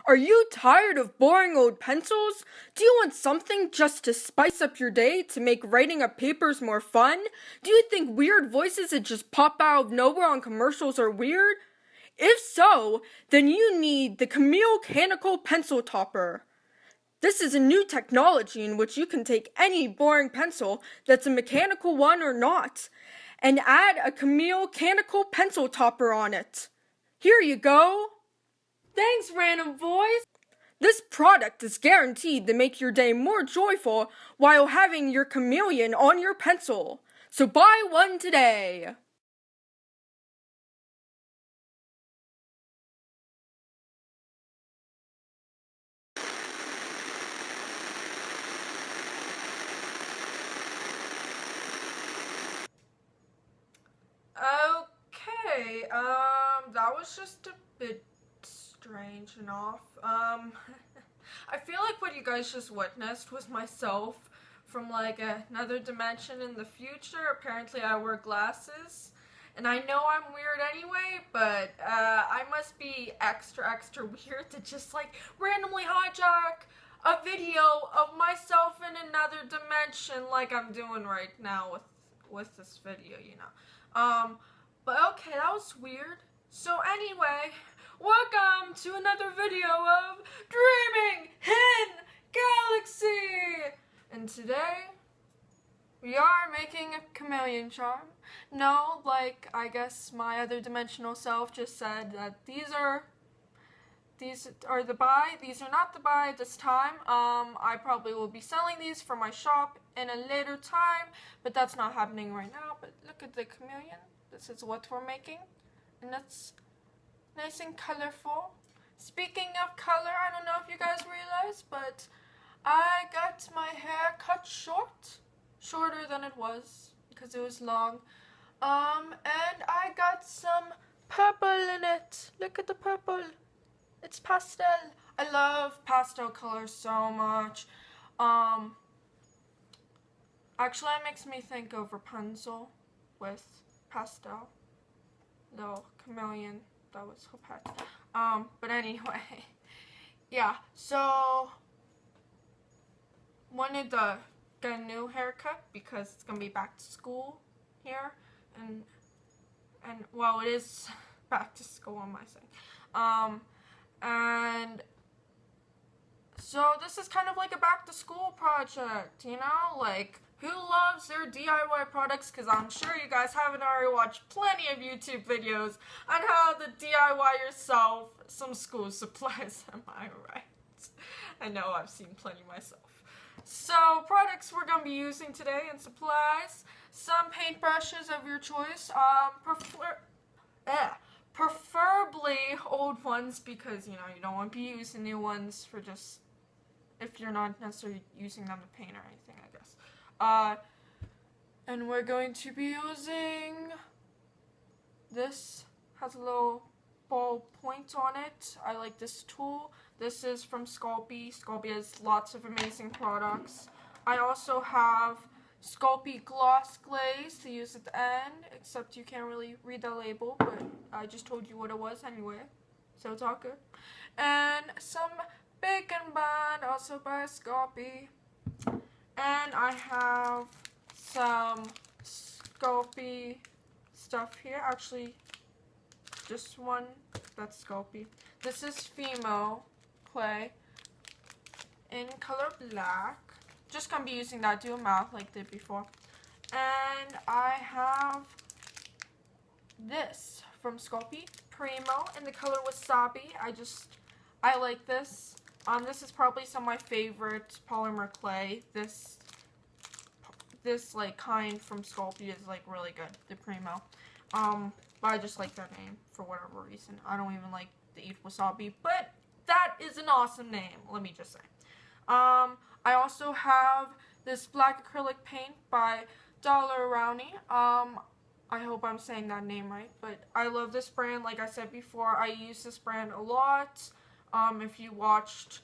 Are you tired of boring old pencils? Do you want something just to spice up your day to make writing up papers more fun? Do you think weird voices that just pop out of nowhere on commercials are weird? If so, then you need the Chameleon Mechanical Pencil Topper. This is a new technology in which you can take any boring pencil that's a mechanical one or not, and add a Chameleon Mechanical Pencil Topper on it. Here you go! Thanks, random voice! This product is guaranteed to make your day more joyful while having your chameleon on your pencil. So buy one today! Okay, that was just a bit strange enough. I feel like what you guys just witnessed was myself from like another dimension in the future. Apparently I wear glasses, and I know I'm weird anyway, but I must be extra weird to just like randomly hijack a video of myself in another dimension like I'm doing right now with this video, you know. But okay, that was weird. So anyway, welcome to another video of Dreaming in Galaxy! And today, we are making a chameleon charm. No, like, I guess my other dimensional self just said that these are the buy. These are not the buy at this time. I probably will be selling these for my shop in a later time, but that's not happening right now. But look at the chameleon. This is what we're making, and that's nice and colorful. Speaking of color, I don't know if you guys realize, but I got my hair cut shorter than it was because it was long. And I got some purple in it. Look at the purple. It's pastel. I love pastel colors so much. Actually, it makes me think of Rapunzel with pastel. Little chameleon. That was her pet. But anyway. Yeah, so wanted to get a new haircut because it's gonna be back to school here. And well, it is back to school on my side. And so this is kind of like a back to school project, you know, like who loves their DIY products? Because I'm sure you guys haven't already watched plenty of YouTube videos on how to DIY yourself some school supplies, am I right? I know I've seen plenty myself. So products we're going to be using today and supplies, some paintbrushes of your choice, preferably old ones because, you know, you don't want to be using new ones for just, if you're not necessarily using them to paint or anything, I guess. And we're going to be using, this has a little ball point on it. I like this tool. This is from Sculpey. Sculpey has lots of amazing products. I also have Sculpey gloss glaze to use at the end, except you can't really read the label, but I just told you what it was anyway, so it's all good. And some bacon band, also by Sculpey. And I have some Sculpey stuff here, actually just one that's Sculpey. This is FIMO clay in color black. Just gonna be using that, do a mouth like I did before. And I have this from Sculpey Premo in the color wasabi. I like this. This is probably some of my favorite polymer clay. This like kind from Sculpey is like really good, the Premo. But I just like that name for whatever reason. I don't even like to eat wasabi, but that is an awesome name, let me just say. I also have this black acrylic paint by Dollar Rowney. I hope I'm saying that name right, but I love this brand. Like I said before, I use this brand a lot. If you watched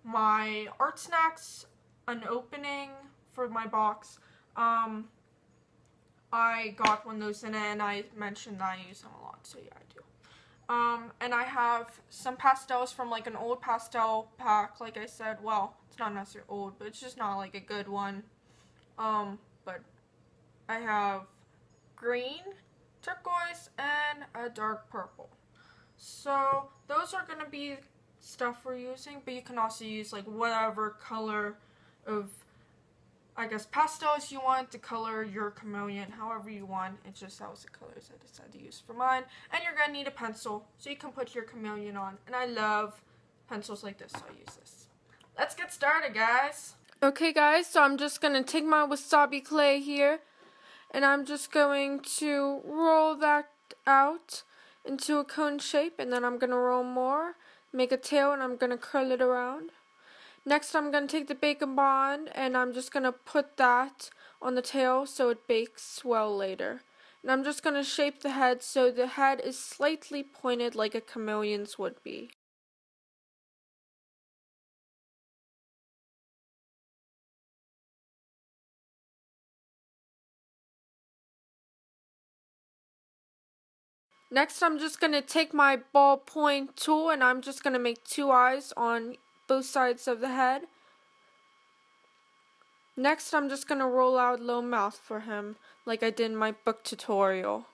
my Art Snacks unopening for my box, I got one of those in it, and I mentioned that I use them a lot, so yeah, I do. And I have some pastels from like an old pastel pack, like I said. Well, it's not necessarily old, but it's just not like a good one. But I have green, turquoise, and a dark purple. So those are going to be stuff we're using, but you can also use like whatever color of, I guess, pastels you want to color your chameleon however you want. It's just that was the colors I decided to use for mine. And you're going to need a pencil so you can put your chameleon on. And I love pencils like this, so I use this. Let's get started, guys. Okay, guys, so I'm just going to take my wasabi clay here, and I'm just going to roll that out into a cone shape, and then I'm going to roll more, make a tail, and I'm going to curl it around. Next, I'm going to take the bacon bond, and I'm just going to put that on the tail so it bakes well later. And I'm just going to shape the head so the head is slightly pointed like a chameleon's would be. Next, I'm just going to take my ballpoint tool, and I'm just going to make 2 eyes on both sides of the head. Next, I'm just going to roll out a little mouth for him, like I did in my book tutorial.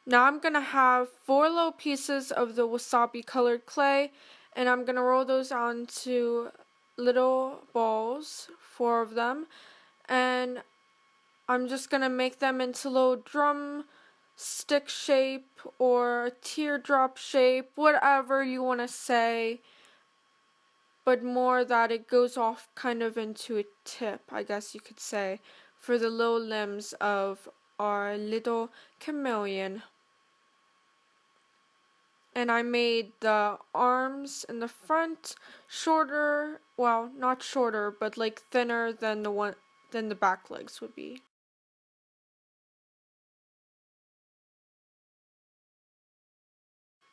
Now I'm going to have 4 little pieces of the wasabi colored clay, and I'm going to roll those onto little balls, 4 of them, and I'm just going to make them into little drum stick shape or teardrop shape, whatever you want to say, but more that it goes off kind of into a tip, I guess you could say, for the little limbs of our little chameleon. And I made the arms in the front shorter, well, not shorter, but like thinner than the back legs would be.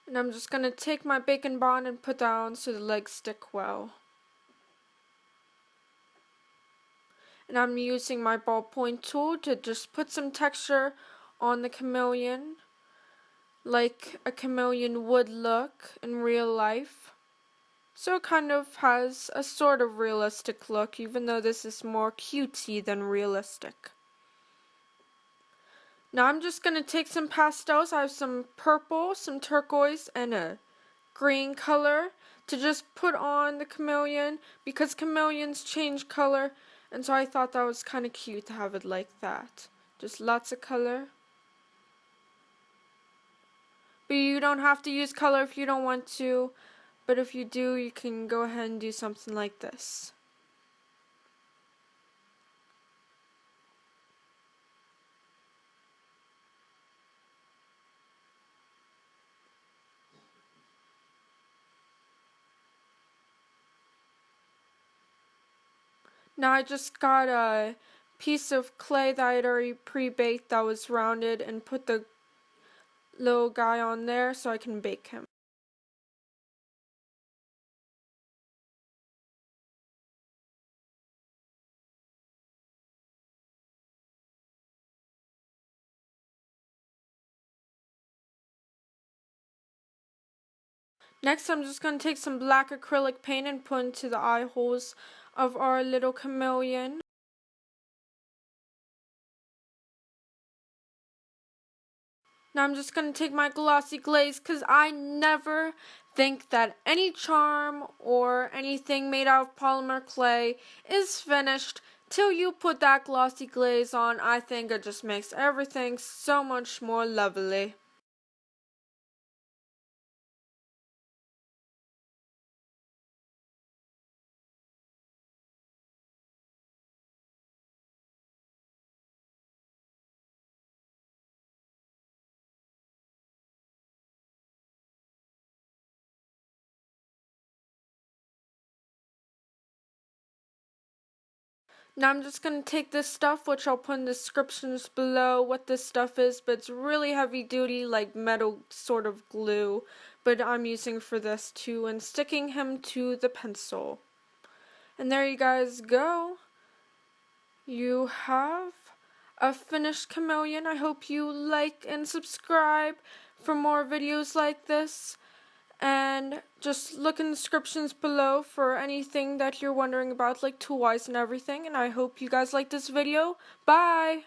And I'm just going to take my bacon bond and put down so the legs stick well. And I'm using my ballpoint tool to just put some texture on the chameleon, like a chameleon would look in real life. So it kind of has a sort of realistic look, even though this is more cutesy than realistic. Now I'm just going to take some pastels. I have some purple, some turquoise, and a green color to just put on the chameleon, because chameleons change color, and so I thought that was kind of cute to have it like that. Just lots of color. But you don't have to use color if you don't want to, but if you do, you can go ahead and do something like this. Now I just got a piece of clay that I had already pre-baked that was rounded and put the little guy on there so I can bake him. Next, I'm just going to take some black acrylic paint and put into the eye holes of our little chameleon. Now I'm just going to take my glossy glaze, because I never think that any charm or anything made out of polymer clay is finished till you put that glossy glaze on. I think it just makes everything so much more lovely. Now I'm just going to take this stuff, which I'll put in the descriptions below what this stuff is, but it's really heavy duty, like metal sort of glue, but I'm using for this too, and sticking him to the pencil. And there you guys go. You have a finished chameleon. I hope you like and subscribe for more videos like this. And just look in the descriptions below for anything that you're wondering about, like tool-wise and everything. And I hope you guys like this video. Bye!